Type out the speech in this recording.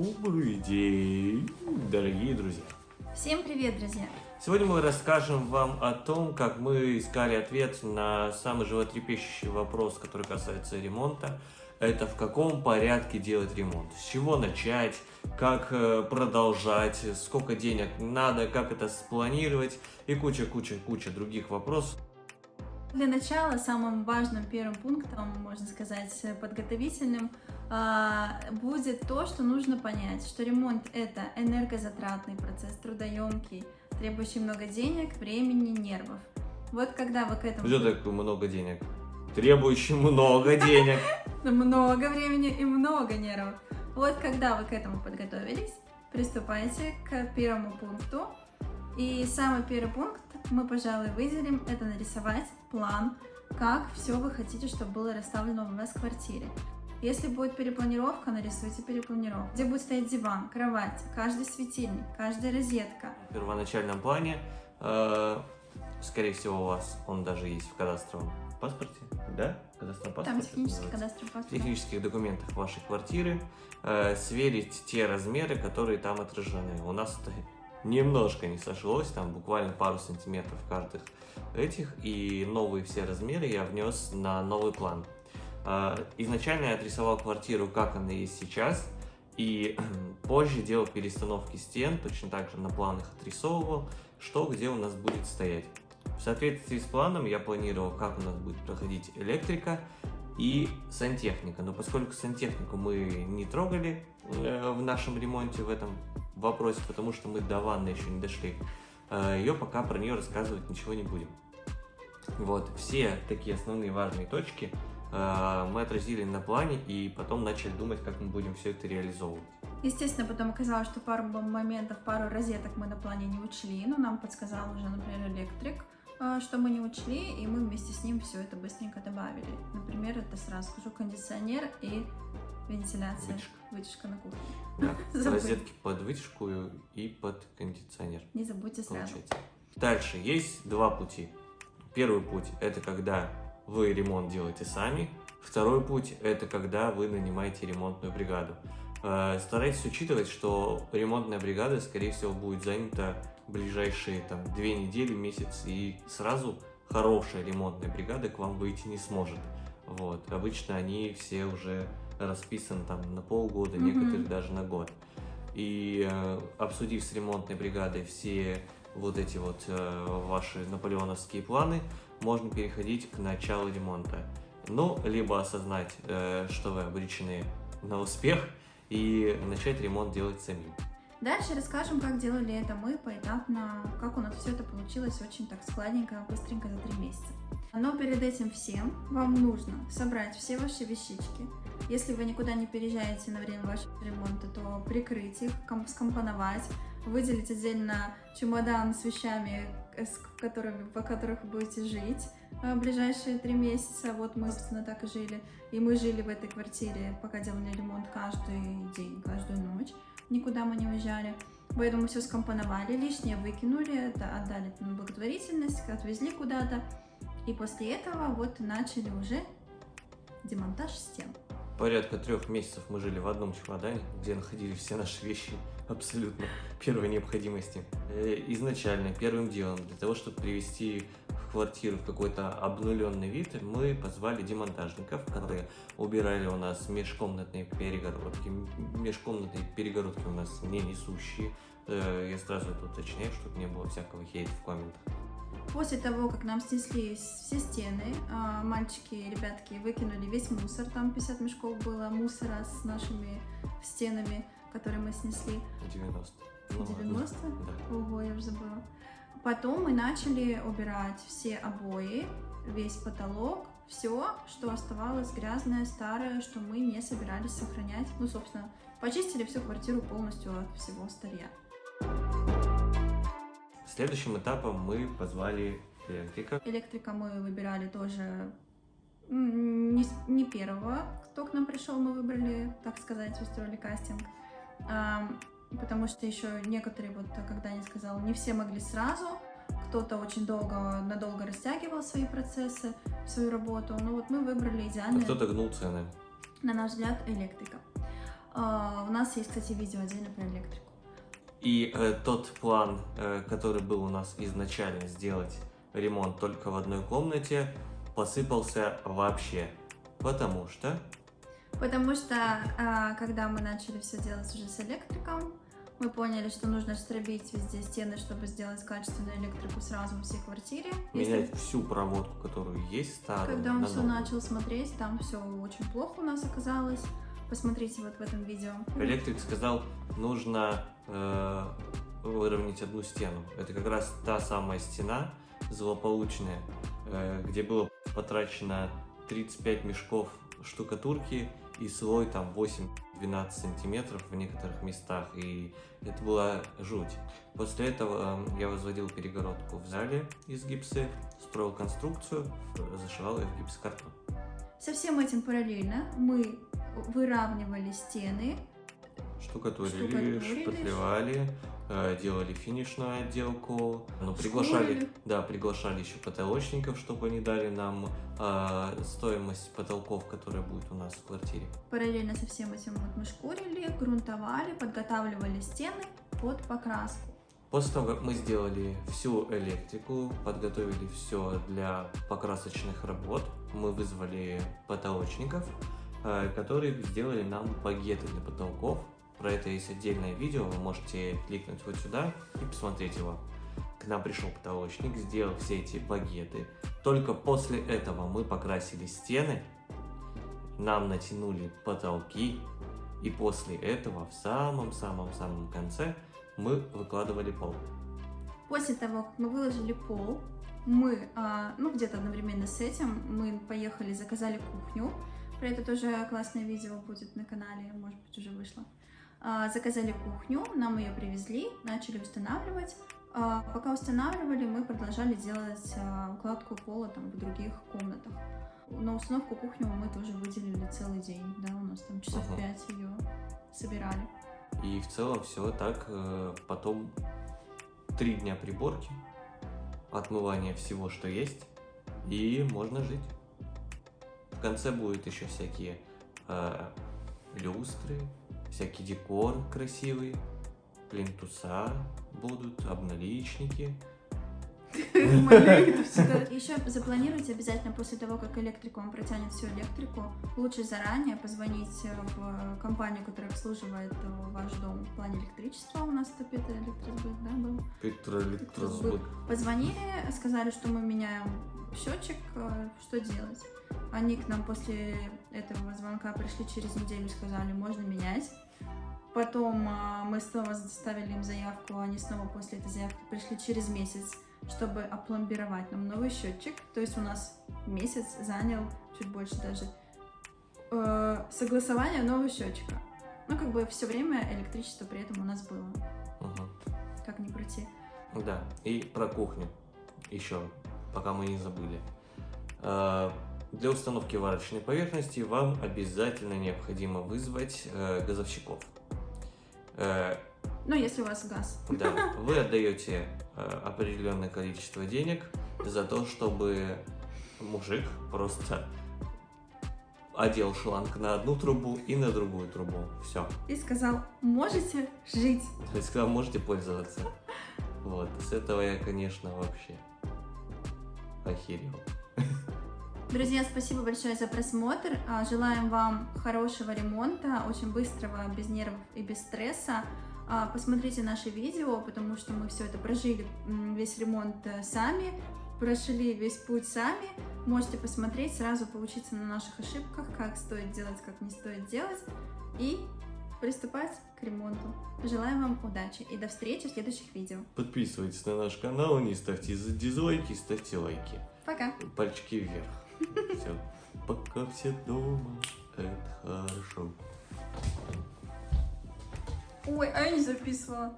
Добрый день, дорогие друзья! Всем привет, друзья! Сегодня мы расскажем вам о том, как мы искали ответ на самый животрепещущий вопрос, который касается ремонта. Это в каком порядке делать ремонт, с чего начать, как продолжать, сколько денег надо, как это спланировать и куча других вопросов. Для начала самым важным первым пунктом, можно сказать, подготовительным, будет то, что нужно понять, что ремонт – это энергозатратный процесс, трудоемкий, требующий много денег, времени, нервов. Вот когда вы к этому… Что такое много денег? Требующий много денег. Много времени и много нервов. Вот когда вы к этому подготовились, приступайте к первому пункту. И самый первый пункт мы, пожалуй, выделим – это нарисовать план, как все вы хотите, чтобы было расставлено у вас в квартире. Если будет перепланировка, нарисуйте перепланировку. Где будет стоять диван, кровать, каждый светильник, каждая розетка. В первоначальном плане, скорее всего, у вас он даже есть в кадастровом паспорте, да? В кадастровом паспорте. Там технический кадастровый паспорт. В технических документах вашей квартиры сверить те размеры, которые там отражены. У нас это немножко не сошлось, там буквально пару сантиметров каждых этих, и новые все размеры я внес на новый план. Изначально я отрисовал квартиру, как она есть сейчас, и позже делал перестановки стен, точно так же на планах отрисовывал, что где у нас будет стоять. В соответствии с планом я планировал, как у нас будет проходить электрика и сантехника, но поскольку сантехнику мы не трогали в нашем ремонте в этом вопросе, потому что мы до ванны еще не дошли, ее пока про нее рассказывать ничего не будем. Вот, все такие основные важные точки мы отразили на плане и потом начали думать, как мы будем все это реализовывать. Естественно, потом оказалось, что пару моментов, пару розеток мы на плане не учли, но нам подсказал уже, например, электрик, что мы не учли, и мы вместе с ним все это быстренько добавили. Например, это сразу скажу, кондиционер и вентиляция, вытяжка на кухне. Да, розетки под вытяжку и под кондиционер. Не забудьте сразу. Получается. Дальше есть два пути. Первый путь – это когда вы ремонт делаете сами. Второй путь – это когда вы нанимаете ремонтную бригаду. Старайтесь учитывать, что ремонтная бригада, скорее всего, будет занята в ближайшие 2 недели, месяц, и сразу хорошая ремонтная бригада к вам выйти не сможет. Вот. Обычно они все уже расписаны на полгода, некоторые даже на год. И обсудив с ремонтной бригадой все вот эти ваши наполеоновские планы, можно переходить к началу ремонта. Ну, либо осознать, что вы обречены на успех, и начать ремонт делать самим. Дальше расскажем, как делали это мы поэтапно, как у нас все это получилось очень так складненько, быстренько за 3 месяца. Но перед этим всем вам нужно собрать все ваши вещички. Если вы никуда не переезжаете на время вашего ремонта, то прикрыть их, скомпоновать, выделить отдельно чемодан с вещами, по которых вы будете жить в ближайшие 3 месяца. Вот мы, собственно, так и жили. И мы жили в этой квартире, пока делали ремонт, каждый день, каждую ночь. Никуда мы не уезжали. Поэтому все скомпоновали, лишнее выкинули, это отдали на благотворительность, отвезли куда-то. И после этого начали уже демонтаж стен. Порядка 3 месяцев мы жили в одном чемодане, где находились все наши вещи абсолютно первой необходимости. Изначально, первым делом, для того, чтобы привести в квартиру в какой-то обнуленный вид, мы позвали демонтажников, которые убирали у нас межкомнатные перегородки. Межкомнатные перегородки у нас не несущие. Я сразу это уточняю, чтобы не было всякого хейта в комментах. После того, как нам снесли все стены, мальчики и ребятки выкинули весь мусор, там 50 мешков было мусора с нашими стенами, которые мы снесли. 90. 90? Да. Ого, я уже забыла. Потом мы начали убирать все обои, весь потолок, все, что оставалось грязное, старое, что мы не собирались сохранять. Ну, собственно, почистили всю квартиру полностью от всего старья. Следующим этапом мы позвали электрика. Электрика мы выбирали тоже не первого, кто к нам пришел, мы выбрали, так сказать, устроили кастинг. Потому что еще некоторые, когда я сказала, не все могли сразу, кто-то очень надолго растягивал свои процессы, свою работу. Но мы выбрали идеальный, кто-то гнул цены. на наш взгляд, электрика. У нас есть, кстати, видео отдельно про электрику. И тот план, который был у нас изначально сделать ремонт только в одной комнате, посыпался вообще. Потому что Когда мы начали все делать уже с электриком, мы поняли, что нужно штробить везде стены, чтобы сделать качественную электрику сразу во всей квартире. менять всю проводку, которую есть старую. Когда он на все новую. начал смотреть, там все очень плохо у нас оказалось. Посмотрите вот в этом видео. Электрик сказал, нужно выровнять одну стену. Это как раз та самая стена злополучная, где было потрачено 35 мешков штукатурки и слой там 8-12 сантиметров в некоторых местах. И это была жуть. После этого я возводил перегородку в зале из гипса, строил конструкцию, зашивал ее в гипсокартон. Со всем этим параллельно мы выравнивали стены, Штукатурили, Штукатурили. шпатлевали, делали финишную отделку, Шкурили. приглашали еще потолочников, чтобы они дали нам стоимость потолков, которая будет у нас в квартире. параллельно со всем этим вот мы шкурили, грунтовали, подготавливали стены под покраску. После того, как мы сделали всю электрику, подготовили все для покрасочных работ, мы вызвали потолочников, которые сделали нам багеты для потолков. Про это есть отдельное видео, вы можете кликнуть вот сюда и посмотреть его. К нам пришел потолочник, сделал все эти багеты. Только после этого мы покрасили стены, нам натянули потолки, и после этого в самом-самом-самом конце мы выкладывали пол. После того, как мы выложили пол, мы, где-то одновременно с этим, мы поехали, заказали кухню. Про это тоже классное видео будет на канале, может быть, уже вышло. Заказали кухню, нам ее привезли, начали устанавливать. Пока устанавливали, мы продолжали делать укладку пола там в других комнатах. На установку кухни мы тоже выделили целый день, да, у нас там часов 5 ее собирали. И в целом все так, потом 3 дня приборки, отмывание всего, что есть, и можно жить. В конце будет еще всякие люстры, всякий декор красивый, плинтуса будут, обналичники. Еще запланируйте обязательно после того, как электрик вам протянет всю электрику, лучше заранее позвонить в компанию, которая обслуживает ваш дом в плане электричества. У нас это Петроэлектросбыт, да, был? Петроэлектросбыт. Позвонили, сказали, что мы меняем счетчик, что делать. Они к нам после этого звонка пришли через неделю, сказали, можно менять. Потом мы снова доставили им заявку, они снова после этой заявки пришли через месяц, чтобы опломбировать нам новый счетчик. То есть у нас месяц занял, чуть больше даже, согласование нового счетчика. Все время электричество при этом у нас было. Как ни крути. Да, и про кухню еще, пока мы не забыли. Для установки варочной поверхности вам обязательно необходимо вызвать газовщиков. Если у вас газ. Да, вы отдаете определенное количество денег за то, чтобы мужик просто одел шланг на одну трубу и на другую трубу. Все. И сказал, можете жить. То есть, сказал, можете пользоваться. Вот, с этого я, конечно, вообще охерел. Друзья, спасибо большое за просмотр. Желаем вам хорошего ремонта, очень быстрого, без нервов и без стресса. Посмотрите наши видео, потому что мы все это прожили, весь ремонт сами, прошли весь путь сами. Можете посмотреть, сразу поучиться на наших ошибках, как стоит делать, как не стоит делать, и приступать к ремонту. Желаем вам удачи и до встречи в следующих видео. Подписывайтесь на наш канал, не ставьте дизлайки, ставьте лайки. Пока. Пальчики вверх. Все. Пока все дома, это хорошо. Ой, а я не записывала.